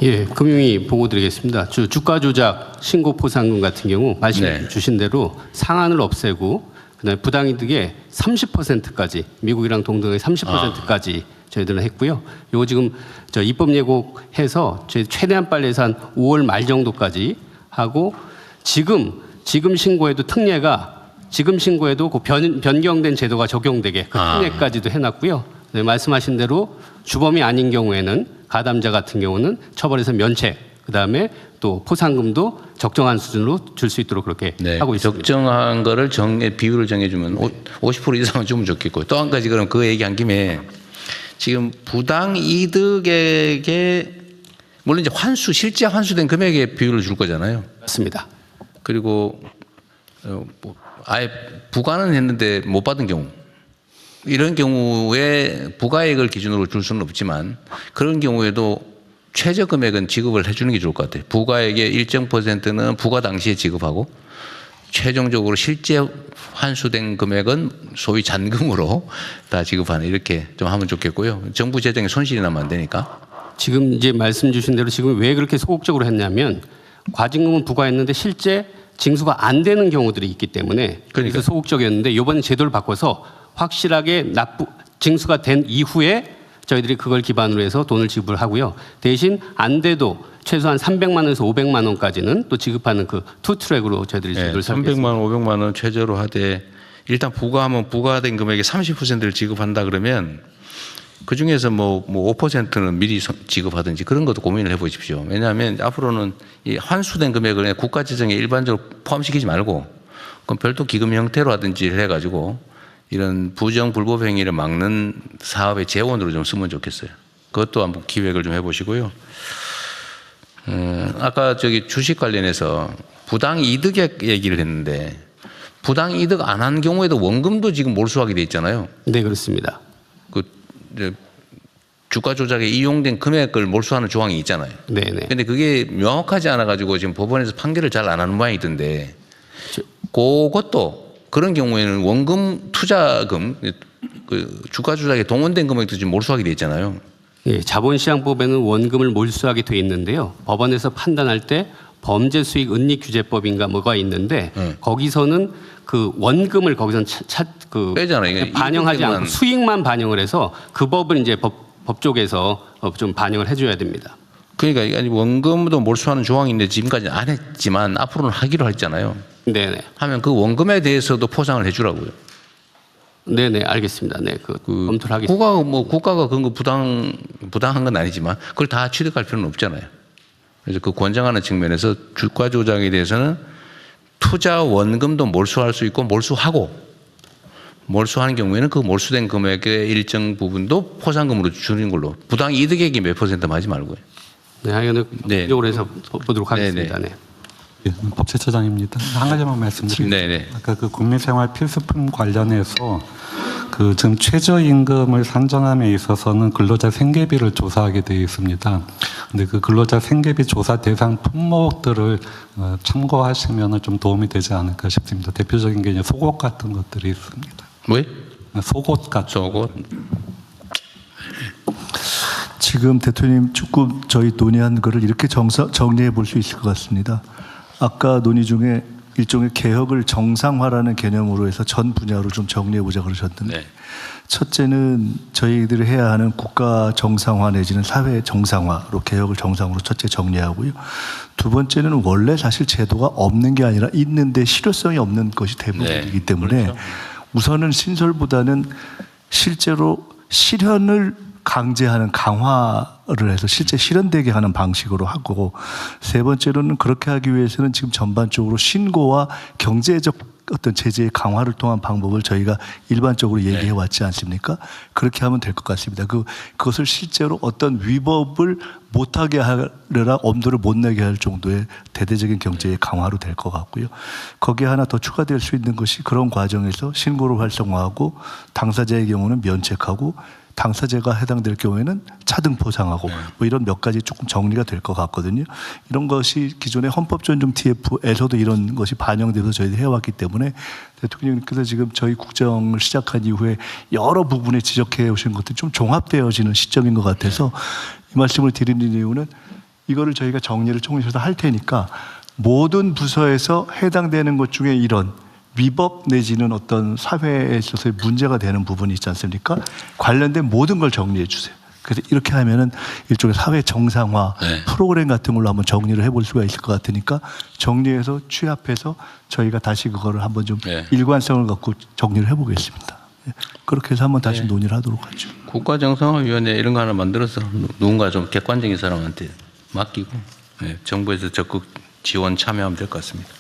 예, 금융위 보고 드리겠습니다. 주가 조작 신고 포상금 같은 경우 말씀 주신 대로 상한을 없애고 그다음에 부당이득의 30%까지 미국이랑 동등의 30%까지 저희들은 했고요. 요거 지금 저 입법 예고해서 저희 최대한 빨리 해서 한 5월 말 정도까지 하고 지금 신고에도 특례가 지금 신고에도 그 변경된 제도가 적용되게 그 특례까지도 해놨고요. 네, 말씀하신 대로 주범이 아닌 경우에는 가담자 같은 경우는 처벌에서 면책, 그다음에 또 포상금도 적정한 수준으로 줄 수 있도록 그렇게 하고 있습니다. 적정한 거를 비율을 정해주면 50% 이상은 주면 좋겠고, 또 한 가지 그럼 그 얘기한 김에 지금 부당 이득에게 물론 이제 실제 환수된 금액의 비율을 줄 거잖아요. 맞습니다. 그리고 아예 부과는 했는데 못 받은 경우. 이런 경우에 부가액을 기준으로 줄 수는 없지만 그런 경우에도 최저 금액은 지급을 해주는 게 좋을 것 같아요. 부가액의 일정 %는 부과 당시에 지급하고 최종적으로 실제 환수된 금액은 소위 잔금으로 다 지급하는 이렇게 좀 하면 좋겠고요. 정부 재정에 손실이 나면 안 되니까. 지금 이제 말씀 주신 대로 지금 왜 그렇게 소극적으로 했냐면 과징금은 부과했는데 실제 징수가 안 되는 경우들이 있기 때문에 그래서 소극적이었는데 이번 제도를 바꿔서 확실하게 징수가 된 이후에 저희들이 그걸 기반으로 해서 돈을 지불하고요. 대신 안 돼도 최소한 300만 원에서 500만 원까지는 또 지급하는 그 투 트랙으로 저희들이 제도를 300만 원, 500만 원 최저로 하되 일단 부과하면 부과된 금액의 30%를 지급한다 그러면 그중에서 뭐 5%는 미리 지급하든지 그런 것도 고민을 해보십시오. 왜냐하면 앞으로는 이 환수된 금액을 국가 재정에 일반적으로 포함시키지 말고 그럼 별도 기금 형태로 하든지 해가지고 이런 부정 불법 행위를 막는 사업의 재원으로 좀 쓰면 좋겠어요. 그것도 한번 기획을 좀 해보시고요. 아까 저기 주식 관련해서 부당 이득액 얘기를 했는데 부당 이득 안 한 경우에도 원금도 지금 몰수하게 돼 있잖아요. 네, 그렇습니다. 그 주가 조작에 이용된 금액을 몰수하는 조항이 있잖아요. 네네. 근데 그게 명확하지 않아 가지고 지금 법원에서 판결을 잘 안 하는 모양이던데 그것도 그런 경우에는 원금 투자금 그 주가 조작에 동원된 금액도 지금 몰수하게 돼 있잖아요. 예, 자본시장법에는 원금을 몰수하게 돼 있는데요. 법원에서 판단할 때 범죄수익은닉규제법인가 뭐가 있는데 거기서는 그 원금을 거기서 빼잖아요. 반영하지 않고 수익만 반영을 해서 그 법을 이제 법 쪽에서 좀 반영을 해줘야 됩니다. 그러니까 원금도 몰수하는 조항인데 지금까지는 안 했지만 앞으로는 하기로 했잖아요. 네네. 하면 그 원금에 대해서도 포상을 해주라고요. 네네, 알겠습니다. 네, 검토를 하겠습니다. 국가가 그런 거 부당한 건 아니지만 그걸 다 취득할 필요는 없잖아요. 그래서 그 권장하는 측면에서 주가 조작에 대해서는 투자 원금도 몰수할 수 있고 몰수하는 경우에는 그 몰수된 금액의 일정 부분도 포상금으로 주는 걸로 부당 이득액이 몇 %만 하지 말고요. 네, 하여간 이쪽으로 해서 보도록 하겠습니다. 네. 예, 법제처장입니다. 한 가지만 말씀드리겠습니다. 네네. 아까 그 국민생활 필수품 관련해서 그 지금 최저임금을 산정함에 있어서는 근로자 생계비를 조사하게 되어 있습니다. 근데 그 근로자 생계비 조사 대상 품목들을 참고하시면 좀 도움이 되지 않을까 싶습니다. 대표적인 게 이제 속옷 같은 것들이 있습니다. 왜? 속옷 같은. 속옷. 지금 대통령님 조금 저희 논의한 거를 이렇게 정리해 볼 수 있을 것 같습니다. 아까 논의 중에 일종의 개혁을 정상화라는 개념으로 해서 전 분야로 좀 정리해 보자 그러셨는데 첫째는 저희들이 해야 하는 국가 정상화 내지는 사회 정상화로 개혁을 정상으로 첫째 정리하고요. 두 번째는 원래 사실 제도가 없는 게 아니라 있는데 실효성이 없는 것이 대부분이기 때문에 그렇죠. 우선은 신설보다는 실제로 실현을 강제하는 강화를 해서 실제 실현되게 하는 방식으로 하고 세 번째로는 그렇게 하기 위해서는 지금 전반적으로 신고와 경제적 어떤 제재의 강화를 통한 방법을 저희가 일반적으로 얘기해 왔지 않습니까? 그렇게 하면 될 것 같습니다. 그것을 실제로 어떤 위법을 못하게 하려라 엄두를 못 내게 할 정도의 대대적인 경제의 강화로 될 것 같고요. 거기에 하나 더 추가될 수 있는 것이 그런 과정에서 신고를 활성화하고 당사자의 경우는 면책하고 당사자가 해당될 경우에는 차등 포상하고 뭐 이런 몇 가지 조금 정리가 될 것 같거든요. 이런 것이 기존의 헌법 존중 TF에서도 이런 것이 반영돼서 저희들이 해왔기 때문에 대통령님께서 지금 저희 국정을 시작한 이후에 여러 부분에 지적해 오신 것들이 좀 종합되어지는 시점인 것 같아서 이 말씀을 드리는 이유는 이거를 저희가 정리를 총리실에서 할 테니까 모든 부서에서 해당되는 것 중에 이런 위법 내지는 어떤 사회에 있어서의 문제가 되는 부분이 있지 않습니까? 관련된 모든 걸 정리해 주세요. 그래서 이렇게 하면은 일종의 사회 정상화 네. 프로그램 같은 걸로 한번 정리를 해볼 수가 있을 것 같으니까 정리해서 취합해서 저희가 다시 그거를 한번 좀 네. 일관성을 갖고 정리를 해보겠습니다. 예. 그렇게 해서 한번 다시 논의를 하도록 하죠. 국가정상화위원회 이런 거 하나 만들어서 누군가 좀 객관적인 사람한테 맡기고 정부에서 적극 지원 참여하면 될 것 같습니다.